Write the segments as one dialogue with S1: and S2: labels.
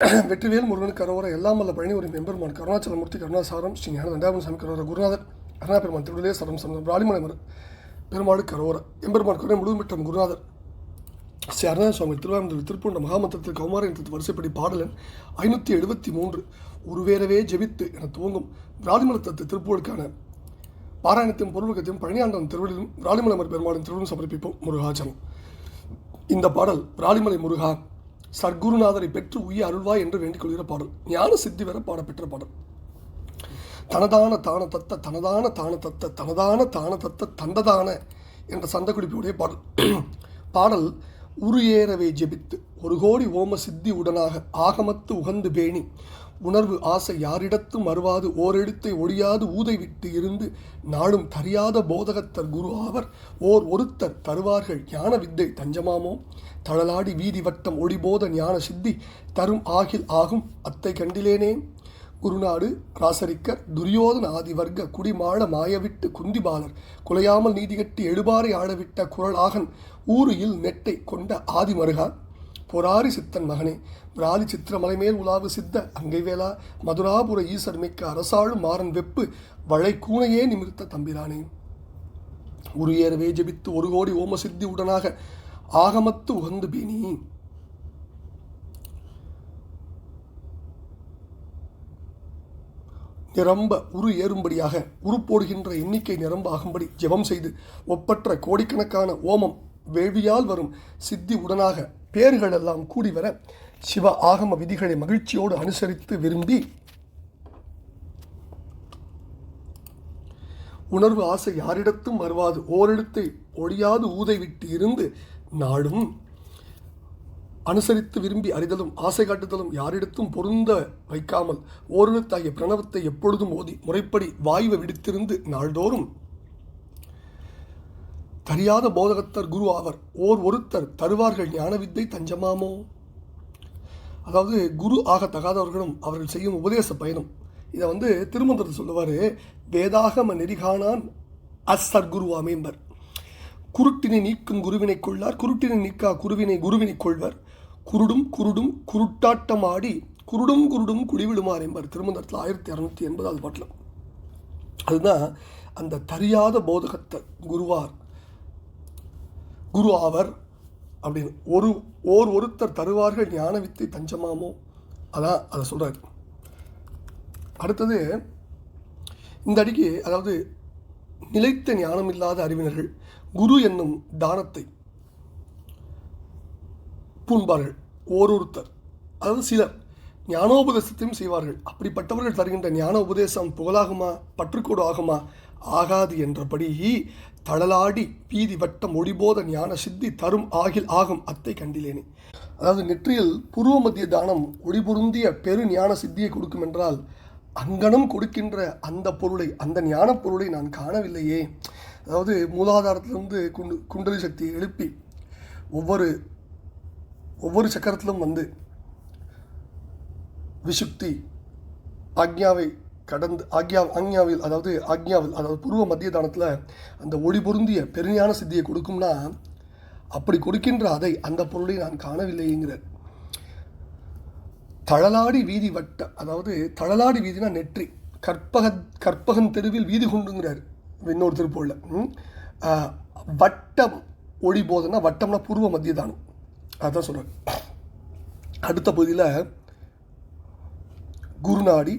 S1: வெற்றிவேல் முருகனுக்கு கரோர எல்லாம் வல்ல பழனி ஒரு எம்பெருமான் கருணாச்சலமூர்த்தி கருணாசாரம் ஸ்ரீ ஞான தண்டாபுரம் சாமி கரோர குருநாதர் அருணா பெருமான் திருவிழே சரம் சரம் பிராலிமலை பெருமாள் கரோர எம்பெருமான் கருணை முழுவதும் பெற்ற குருநாதர் ஸ்ரீ அருணா சுவாமி திருவாரூர் திருப்பூண்ட மகாமந்திரத்தில் கௌமார என்ற வரிசைப்படி பாடலன் 573 உருவேறவே ஜெபித்து என துவங்கும் பிராலிமலத்தத்து திருப்பூருக்கான பாராயணத்தையும் பொருளுக்கத்தையும் பழனியாண்டவன் திருவள்ளும் பிராலிமலை பெருமாளின் திருவிழும் சமர்ப்பிப்போம் முருகாச்சலம். இந்த பாடல் பிராலிமலை முருகா சர்க்குருநாதரை பெற்று உய்ய அருள்வாய் என்று வேண்டிக் கொள்கிற பாடல். ஞான சித்தி வர பாடப்பெற்ற பாடல். தனதான தான தத்த தனதான தான தத்த தனதான தான தத்த தண்டதான என்ற சந்த குறிப்புடைய பாடல். பாடல் உரு ஏறவே ஜெபித்து 1 கோடி ஓம சித்தி உடனாக ஆகமத்து உகந்து பேணி உணர்வு ஆசை யாரிடத்தும் மறுவாது ஓரெழுத்தை ஒழியாது ஊதை விட்டு இருந்து நாளும் தறியாத போதகத்தர் குரு ஆவர் ஒருத்தர் தருவார்கள் ஞான வித்தை தஞ்சமாமோ தழலாடி வீதி வட்டம் ஒளிபோத ஞான சித்தி தரும் ஆகில் ஆகும் அத்தை கண்டிலேனே. குருநாடு ராசரிக்கர் துரியோதன ஆதிவர்க்க குடிமாள மாயவிட்டு குந்திபாலர் குலையாமல் நீதி கட்டி எழுபாறை ஆளவிட்ட குரலாகன் ஊரியில் நெட்டை கொண்ட ஆதிமருகா பொறாரி சித்தன் மகனே விராலி சித்திரமலை மேல் உலாவு சித்த அங்கை வேளா மதுராபுர ஈசர் மிக்க அரசாளும் மாறன் வெப்பு வளை கூனையே நிமிர்த்த தம்பிரானே. உரு ஏறவே ஜெபித்து 1 கோடி ஓம சித்தி உடனாக ஆகமத்து உகந்து பீனி. நிரம்ப உரு ஏறும்படியாக உருப்போடுகின்ற எண்ணிக்கை நிரம்ப ஆகும்படி ஜெபம் செய்து ஒப்பற்ற கோடிக்கணக்கான ஓமம் வேள்வியால் வரும் சித்தி உடனாக பேர்கள் எல்லாம் கூடி வர சிவ ஆகம விதிகளை மகிழ்ச்சியோடு அனுசரித்து விரும்பி உணர்வு ஆசை யாரிடத்தும் வருவாது ஓரெழுத்தை ஒழியாது ஊதை விட்டு இருந்து நாடும் அனுசரித்து விரும்பி அறிதலும் ஆசை காட்டுதலும் யாரிடத்தும் பொருந்த வைக்காமல் ஓரெழுத்தாகிய பிரணவத்தை எப்பொழுதும் ஓதி முறைப்படி வாயுவை விடுத்திருந்து நாள்தோறும் தறியாத போதகத்தர் குரு ஆவர் ஒருத்தர் தருவார்கள் ஞான வித்தை தஞ்சமாமோ. அதாவது குரு ஆக தகாதவர்களும் அவர்கள் செய்யும் உபதேச பயணம். இதை திருமந்திரத்தை சொல்லுவார், வேதாகம நெறிகானான் அசர்குருவாமே என்பர். குருட்டினை நீக்கும் குருவினை கொள்ளார் குருட்டினை நீக்கா குருவினை கொள்வர் குருடும் குருட்டாட்டம் ஆடி குருடும் குடிவிடுமார் என்பர் திருமந்திரத்தில் 1680 பாட்டில். அதுதான் அந்த தறியாத போதகத்தர் குரு ஆவர் அப்படின்னு ஒருத்தர் தருவார்கள் ஞான வித்தை தஞ்சமாமோ. அதான் அதை சொல்கிறார். அடுத்தது இந்த அடிக்கு, அதாவது நிலைத்த ஞானம் இல்லாத அறிவினர்கள் குரு என்னும் தானத்தை பூண்பார்கள். ஒருத்தர், அதாவது சிலர் ஞானோபதேசத்தையும் செய்வார்கள். அப்படிப்பட்டவர்கள் தருகின்ற ஞான உபதேசம் புகழாகுமா பற்றுக்கோடு ஆகுமா? ஆகாது என்றபடி தளலாடி பீதி வட்டம் ஒளிபோத ஞான சித்தி தரும் ஆகில் ஆகும் அத்தை கண்டிலேனே. அதாவது நெற்றியில் பூர்வ மத்திய தானம் ஒளிபொருந்திய பெரு ஞான சித்தியை கொடுக்கும் என்றால் அங்கனம் கொடுக்கின்ற அந்த பொருளை, அந்த ஞான பொருளை நான் காணவில்லையே. அதாவது மூலாதாரத்திலிருந்து குண்டலி சக்தியை எழுப்பி ஒவ்வொரு சக்கரத்திலும் விசுக்தி ஆக்ஞாவை கடந்து ஆக்ஞாவில் அதாவது பூர்வ மத்திய தானத்தில் அந்த ஒளி பொருந்திய பெருஞான சித்தியை கொடுக்கும்னா அப்படி கொடுக்கின்ற அதை அந்த பொருளை நான் காணவில்லைங்கிறார். தளலாடி வீதி வட்ட, அதாவது தளலாடி வீதினா நெற்றி, கற்பகன் தெருவில் வீதி கொண்டுங்கிறார் இன்னொரு திருப்பூரில். வட்டம் ஒளி போதுன்னா வட்டம்னா பூர்வ மத்திய தானம், அதுதான் சொல்கிறார். அடுத்த பகுதியில் குருநாடி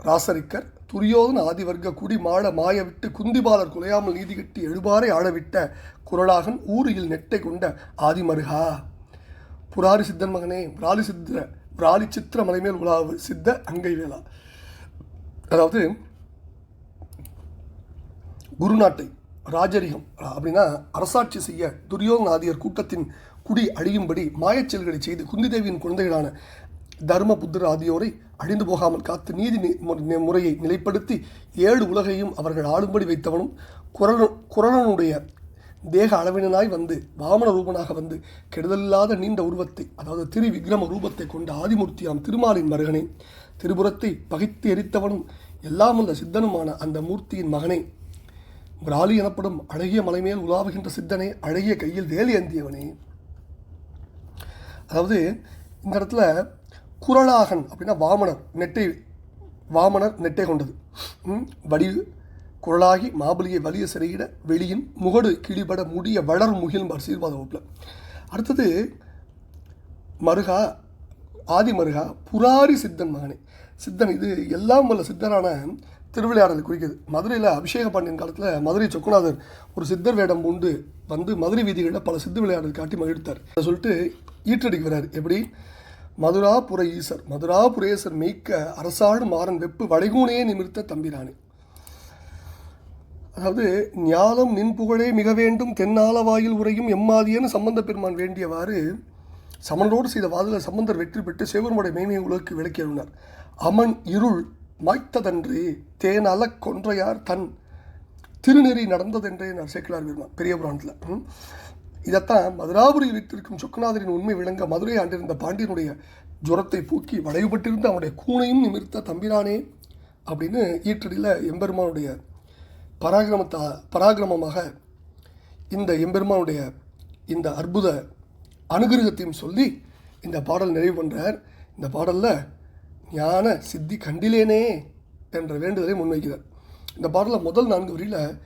S1: ராசரிக்கர் துரியோதன ஆதிவர்க்க குடிமாள மாயவிட்டு குந்திபாலர் குலையாமல் நீதி கட்டி எழுபாறை ஆளவிட்ட குரலாகன் ஊரியில் நெட்டை கொண்ட ஆதிமருகா புராரி சித்தன் மகனே விராலி சித்திர மலைமேல் உலாவு சித்த அங்கை வேளா. அதாவது குருநாட்டை ராஜரிகம் அப்படின்னா அரசாட்சி செய்ய துரியோதன ஆதியர் கூட்டத்தின் குடி அழியும்படி மாயச்செயல்களை செய்து குந்திதேவியின் குழந்தைகளான தர்மபுத்திர ஆதியோரை அழிந்து போகாமல் காத்து நீதி முறையை நிலைப்படுத்தி 7 உலகையும் அவர்கள் ஆளும்படி வைத்தவனும் குரலனுடைய தேக அளவினாய் வாமன ரூபனாக கெடுதலில்லாத நீண்ட உருவத்தை, அதாவது திரிவிக்ரம ரூபத்தை கொண்ட ஆதிமூர்த்தியாம் திருமாலின் மருகனை திரிபுரத்தை பகைத்து எரித்தவனும் எல்லாம் அந்த சித்தனுமான அந்த மூர்த்தியின் மகனே விராலி எனப்படும் அழகிய மலைமேல் உலாவுகின்ற சித்தனே அழகிய கையில் வேலி ஏந்தியவனே. அதாவது இந்த இடத்துல குரலாகன் அப்படின்னா வாமனர் நெட்டை கொண்டது. வடிவு குரலாகி மாபலியை வலிய சிறையிட வெளியின் முகடு கிளிபட முடிய வளர் முகில்பார் சீர்வாத வகுப்பில். அடுத்தது மருகா, ஆதிமருகா புராரி சித்தன் மகனே. சித்தன் இது எல்லாம் வல்ல சித்தரான திருவிளையாடலை குறிக்குது. மதுரையில் அபிஷேக பாண்டியன் காலத்தில் மதுரை சொக்குநாதர் ஒரு சித்தர் வேடம் பூண்டு வந்து மதுரை வீதிகளில் பல சித்த விளையாடல் காட்டி மகிழ்த்தார். அதை சொல்லிட்டு ஈற்றடிக்கிறார். எப்படி? மதுராபுரேசர் மெய்க்க அரசாடு மாறன் வெப்பு வளைகூனே நிமிர்த்த தம்பிரானே. அதாவது ஞாலம் நின் புகழே மிக வேண்டும் தென்னாலவாயில் உரையும் எம்மாதியன்னு சம்பந்த பெருமான் வேண்டியவாறு சமணரோடு செய்த வாதில் சம்பந்தர் வெற்றி பெற்று சிவபெருமானுடைய மேன்மையை உலகுக்கு விளக்கி அருளினார். அமன் இருள் மாய்த்ததன்று தேன் அல கொன்றையார் தன் திருநெறி நடந்ததென்றே சேக்கிழார் பெருமான் பெரிய புராணத்தில். இதைத்தான் மதுராபுரியில் வீட்டிற்கும் சொக்கநாதரின் உண்மை விளங்க மதுரை ஆண்டிருந்த பாண்டியனுடைய ஜுரத்தை பூக்கி வளைவுபட்டிருந்த அவனுடைய கூனையும் நிமிர்த்த தம்பிரானே அப்படின்னு ஈற்றடியில் எம்பெருமானுடைய பராக்கிரமமாக இந்த எம்பெருமானுடைய இந்த அற்புத அனுகிரகத்தையும் சொல்லி இந்த பாடல் நிறைவு பண்ணுறார். இந்த பாடலில் ஞான சித்தி கண்டிலேனே என்ற வேண்டுதலை முன்வைக்கிறார். இந்த பாடலில் முதல் 4 வரியில்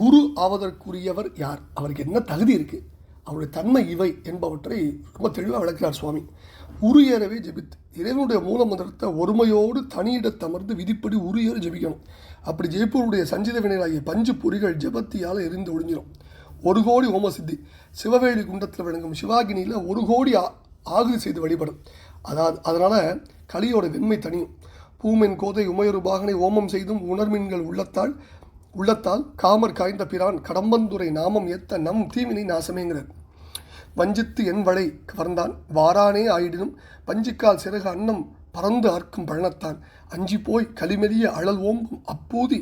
S1: குரு ஆவதற்குரியவர் யார், அவருக்கு என்ன தகுதி இருக்குது, அவருடைய தன்மை இவை என்பவற்றை ரொம்ப தெளிவாக விளக்கிறார் சுவாமி. உரியறவே ஜெபித்து இறைவனுடைய மூல மந்திரத்தை ஒருமையோடு தனியிடத்தமர்ந்து விதிப்படி உரியற ஜெபிக்கணும். அப்படி ஜெயிப்பவருடைய சஞ்சித வினைகளாகிய பஞ்சு பொறிகள் ஜெபத்தியால் எரிந்து ஒழிஞ்சிடும். 1 கோடி ஓம சித்தி சிவவேலி குண்டத்தில் விளங்கும் சிவாகினியில் 1 கோடி ஆகுதி செய்து வழிபடும். அதனால் கலியோட வெண்மை தனியும். பூமென் கோதை உமையொரு பாகனை ஓமம் செய்தும் உணர்மின்கள் உள்ளத்தால் காமர் காய்ந்த பிரான் கடம்பந்துரை நாமம் ஏத்த நம் தீவினை நாசமேங்கிறார். வஞ்சித்து என் வளை கவர்ந்தான் வாரானே ஆயிடினும் பஞ்சிக்கால் சிறகு அன்னம் பறந்து ஆர்க்கும் பழனத்தான் அஞ்சி போய் களிமெறிய அழல் ஓம்பும் அப்பூதி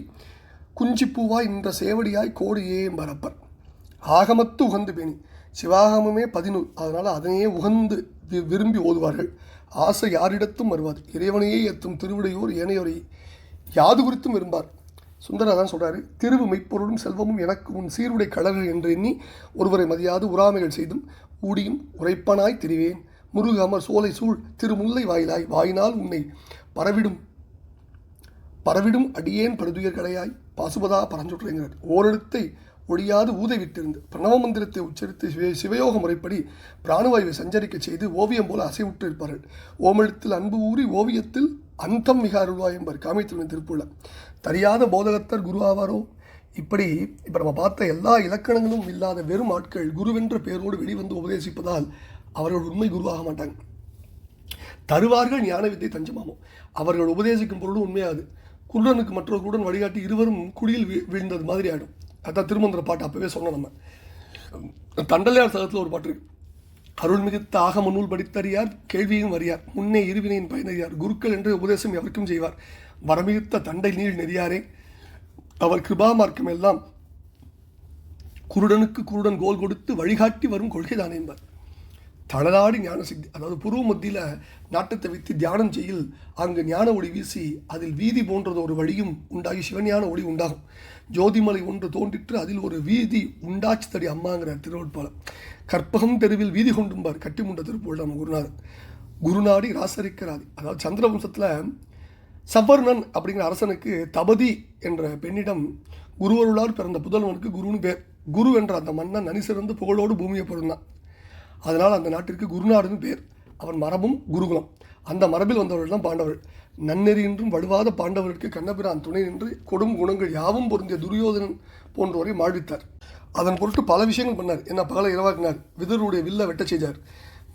S1: குஞ்சிப்பூவாய் நின்ற சேவடியாய் கோடியே மறப்பர். ஆகமத்து உகந்து பேணி சிவாகமே 11, அதனால் அதனையே உகந்து விரும்பி ஓதுவார்கள். ஆசை யாரிடத்தும் வருவார். இறைவனையே எத்தும் திருவிடையோர் ஏனையோரை யாது குறித்தும் விரும்பார். சுந்தரா தான் சொல்கிறாரு, திருவு மெய்ப்பொருளும் செல்வமும் எனக்கு உன் சீருடை கலர்கள் என்று எண்ணி ஒருவரை மதியாது உறாமைகள் செய்தும் ஊடியும் உரைப்பனாய் திரிவேன். முருகமர் சோலை சூழ் திருமுல்லை வாயிலாய் வாயினால் உன்னை பரவிடும் அடியேன் படுதுயர் கலையாய் பாசுபதா பரஞ்சுற்றுங்கிறார். ஓரெழுத்தை ஒழியாது ஊதை விட்டிருந்து பிரணவ மந்திரத்தை உச்சரித்து சிவயோக முறைப்படி பிராணவாயுவை சஞ்சரிக்க செய்து ஓவியம் போல அசைவுற்று இருப்பார்கள். ஓமெழுத்தில் அன்பு ஊறி ஓவியத்தில் அந்தம் மிக அருள்வாய் என்பர் காமித்துவன் திருப்புள்ள. தெரியாத போதகத்தர் குரு ஆவாரோ. இப்போ நம்ம பார்த்த எல்லா இலக்கணங்களும் இல்லாத வெறும் ஆட்கள் குருவென்ற பெயரோடு வெளிவந்து உபதேசிப்பதால் அவர்கள் உண்மை குருவாக மாட்டாங்க. தருவார்கள் ஞான வித்தை தஞ்சமாமோ. அவர்கள் உபதேசிக்கும் பொருளும் உண்மையாது. குருடனுக்கு மற்றொரு குருடன் வழிகாட்டி இருவரும் குடியில் வீழ்ந்தது மாதிரி ஆகிடும். அதான் திருமந்திர பாட்டு அப்போவே சொன்னோம். நம்ம தண்டலையார் சகத்தில் ஒரு பாட்டு இருக்கு. அருள் மிகுத்த ஆகம நூல் படித்தறியார் கேள்வியும் அறியார் முன்னே இருவினையின் பயனறியார் குருக்கள் என்று உபதேசம் எவருக்கும் செய்வார் வரமிகுத்த தண்டை நீள் நெறியாரே அவர் கிருபா மார்க்கம் எல்லாம் குருடனுக்கு குருடன் கோல் கொடுத்து வழிகாட்டி வரும் கொள்கைதானே என்பார். தளராடி ஞான சித்தி, அதாவது பூர்வ மத்தியில் நாட்டத்தை வைத்து தியானம் செய்யில் அங்கு ஞான ஒளி வீசி அதில் வீதி போன்றது ஒரு வழியும் உண்டாகி சிவஞான ஒளி உண்டாகும். ஜோதிமலை ஒன்று தோன்றிற்று அதில் ஒரு வீதி உண்டாச்சு தடி அம்மாங்கிற திருவட்பாலம். கற்பகம் தெருவில் வீதி கொண்டும்பார் கட்டிமுண்ட திருப்பூர் நம்ம குருநாடி ராசரிக்கராதி. அதாவது சந்திரவம்சத்தில் சவர்ணன் அப்படிங்கிற அரசனுக்கு தபதி என்ற பெண்ணிடம் குருவருளால் பிறந்த புதல்வனுக்கு குருன்னு பேர். குரு என்ற அந்த மன்னன் நனிசிறந்து புகழோடு பூமியை பொருந்தான். அதனால் அந்த நாட்டிற்கு குருநாடுன்னு பேர். அவன் மரபும் குருகுலம். அந்த மரபில் வந்தவர்கள் தான் பாண்டவர்கள். நன்னெறியின்றும் வலுவாத பாண்டவர்களுக்கு கண்ணபிரான் துணை நின்று கொடும் குணங்கள் யாவும் பொருந்திய துரியோதனன் போன்றவரை மாழ்வித்தார். அதன் பொருட்டு பல விஷயங்கள் பண்ணார். என்ன பகலை இரவாக்கினார். விதருடைய வில்லை வெட்ட செய்தார்.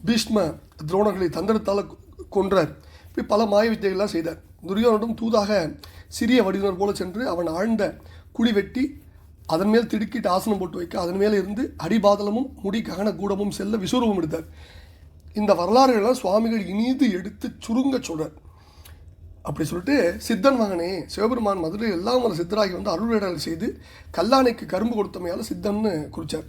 S1: பீஷ்ம துரோணர்களை தந்திரத்தால் கொன்றார். இப்படி பல மாய வித்தைகள்லாம் செய்தார். துரியோதனும் தூதாக சிறிய வடிவினர் போல சென்று அவன் ஆழ்ந்த குழி வெட்டி அதன் மேல் திடுக்கிட்டு ஆசனம் போட்டு வைக்க அதன் மேலே இருந்து அடிபாதலமும் முடி ககன கூடமும் செல்ல விஸ்வரூபம் எடுத்தார். இந்த வரலாறுகள்லாம் சுவாமிகள் இனிது எடுத்து சுருங்க சொல்கிறார். அப்படி சொல்லிட்டு சித்தன் மகனே சிவபெருமான் மதுரை எல்லாம் ஒரு சித்தராகி வந்து அருள்வேடல் செய்து கல்லானைக்கு கரும்பு கொடுத்தமையால் சித்தன்னு குறித்தார்.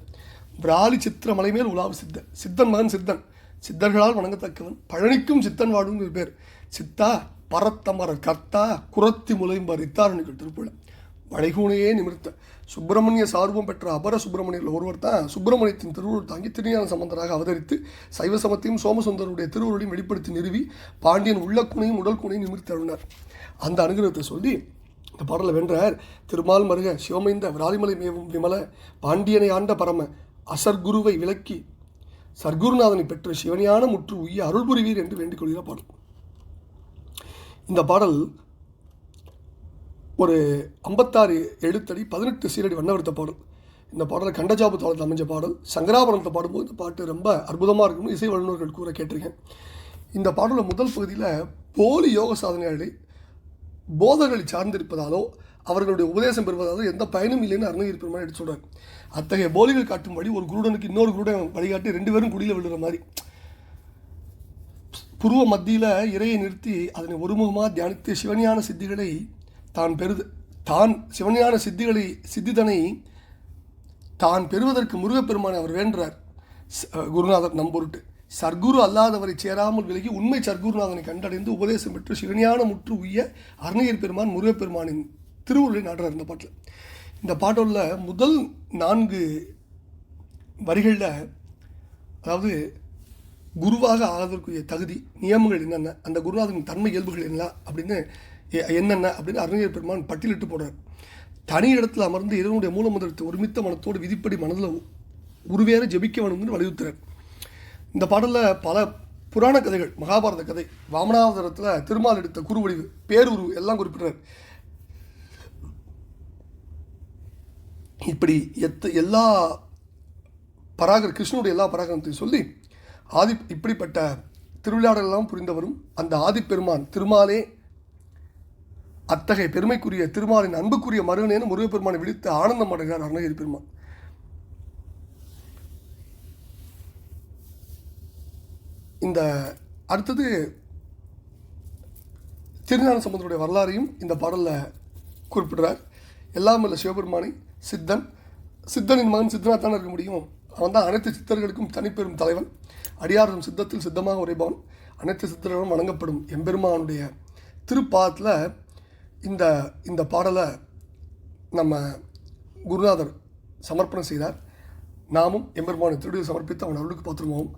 S1: பிராலி சித்திர மலை மேல் உலாவு சித்தன் மகன் சித்தன் சித்தர்களால் வணங்கத்தக்கவன் பழனிக்கும் சித்தன் வாடுங்கிற பேர். சித்தா பரத்தமர கர்த்தா குரத்தி முலைம்பர் இத்தாரணிகள் திருப்புள்ள வளைகூனையே நிமிர்த்த சுப்பிரமணிய சார்பம் பெற்ற அபர சுப்பிரமணியர்கள் ஒருவர் தான் சுப்பிரமணியத்தின் திருவுருள் தாங்கி திருஞான சம்பந்தராக அவதரித்து சைவ சமத்தையும் சோமசுந்தருடைய திருவுருளையும் வெளிப்படுத்தி நிறுவி பாண்டியன் உள்ளக்குனையும் உடல் குனையும் நிமிர்த்தி அருளினார். அந்த அனுகிரகத்தை சொல்லி இந்த பாடலை வென்றார். திருமால் மருக சிவமைந்த விராலிமலை மேவும் விமல பாண்டியனை ஆண்ட பரம அசர்குருவை விலக்கி சர்க்குருநாதனை பெற்ற சிவனியான முற்று உய்ய அருள் புரிவீர் என்று வேண்டிக் கொள்கிற பாடல். இந்த பாடல் ஒரு 56 எழுத்தடி 18 சீரடி வண்ணவர்த்த பாடல். இந்த பாடலை கண்டஜாபு தாளத்தில் அமைஞ்ச பாடல். சங்கராபுரத்தை பாடும்போது இந்த பாட்டு ரொம்ப அற்புதமாக இருக்கும்னு இசை வல்லுநர்கள் கூற கேட்டிருக்கேன். இந்த பாடலில் முதல் பகுதியில் போலி யோக சாதனையாளி போதர்களை சார்ந்திருப்பதாலோ அவர்களுடைய உபதேசம் பெறுவதாலோ எந்த பயனும் இல்லைன்னு அருணகிரி பெருமாள் எடுத்து சொல்கிறார். அத்தகைய போலிகள் காட்டும்படி ஒரு குருடனுக்கு இன்னொரு குருடன் வழிகாட்டி 2 பேரும் குடியில் விழுற மாதிரி புருவ மத்தியில் இறையை நிறுத்தி அதனை ஒருமுகமாக தியானித்து சிவஞான சித்திகளை தான் சிவஞான சித்திதனை தான் பெறுவதற்கு முருகப்பெருமானை அவர் வேண்டுறார். குருநாதர் நம்பொருட்டு சர்க்குரு அல்லாதவரை சேராமல் விலகி உண்மை சர்க்குருநாதனை கண்டடைந்து உபதேசம் பெற்று சிவஞான முற்று உய்ய அருணகிரி பெருமான் முருகப்பெருமானின் திருவுருளை நாடுறார். இந்த பாட்டில் இந்த பாட்டோட முதல் 4 வரிகளில் அதாவது குருவாக ஆவதற்குரிய தகுதி நியமங்கள் என்னென்ன, அந்த குருநாதனின் தன்மை இயல்புகள் என்னென்ன அப்படின்னு அருணகிரி பெருமான் பட்டியலிட்டு போடுறார். தனி இடத்தில் அமர்ந்து இறைவனுடைய மூலமந்திரத்தை ஒருமித்த மனத்தோடு விதிப்படி மனதில் உருவேற ஜெபிக்க வேணும்னு வலியுறுத்துறார். இந்த பாடலில் பல புராண கதைகள், மகாபாரத கதை, வாமனாவதாரத்தில் திருமால் எடுத்த குருவடிவு, பேருருவு எல்லாம் குறிப்பிடுறார். இப்படி எல்லா கிருஷ்ணனுடைய எல்லா பராகரத்தையும் சொல்லி இப்படிப்பட்ட திருவிளையாடலாம் புரிந்தவரும் அந்த ஆதிப்பெருமான் திருமாலே அத்தகைய பெருமைக்குரிய திருமாலின் அன்புக்குரிய மருகனேன்னு முருகப்பெருமானை விழித்து ஆனந்தம் அடைகிறார் அருணகிரி பெருமான். இந்த அடுத்தது திருஞான சம்பந்தருடைய வரலாறையும் இந்த பாடலில் குறிப்பிடுறார். எல்லாம் வல்ல சிவபெருமானை சித்தனின் மகன் சித்தனாத்தான் இருக்க முடியும். அவன் தான் அனைத்து சித்தர்களுக்கும் தனிப்பெரும் தலைவன். அடியாரும் சித்தத்தில் சித்தமாக உரைபவன். அனைத்து சித்தர்களும் வணங்கப்படும் எம்பெருமானுடைய திருப்பாதத்தில் இந்த பாடலை நம்ம குருநாதர் சமர்ப்பணம் செய்தார். நாமும் எம்பெருமானை திருவிடையை சமர்ப்பித்து அவன் அருளுக்கு பாத்திரமாகவும்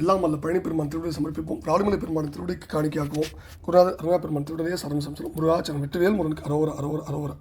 S1: எல்லாம் வல்ல பழனி பெருமான் திருவிடையை சமர்ப்பிப்போம். ராலிமலை பெருமான் திருவிடைக்கு காணிக்கையாக்குவோம். குருநாதர் அருணா பெருமான் திருவிடையே சரணம் சம்சரம். முருகாச்சரம் வெற்றிவேல் முருகனுக்கு அரோர அரோர அரோர.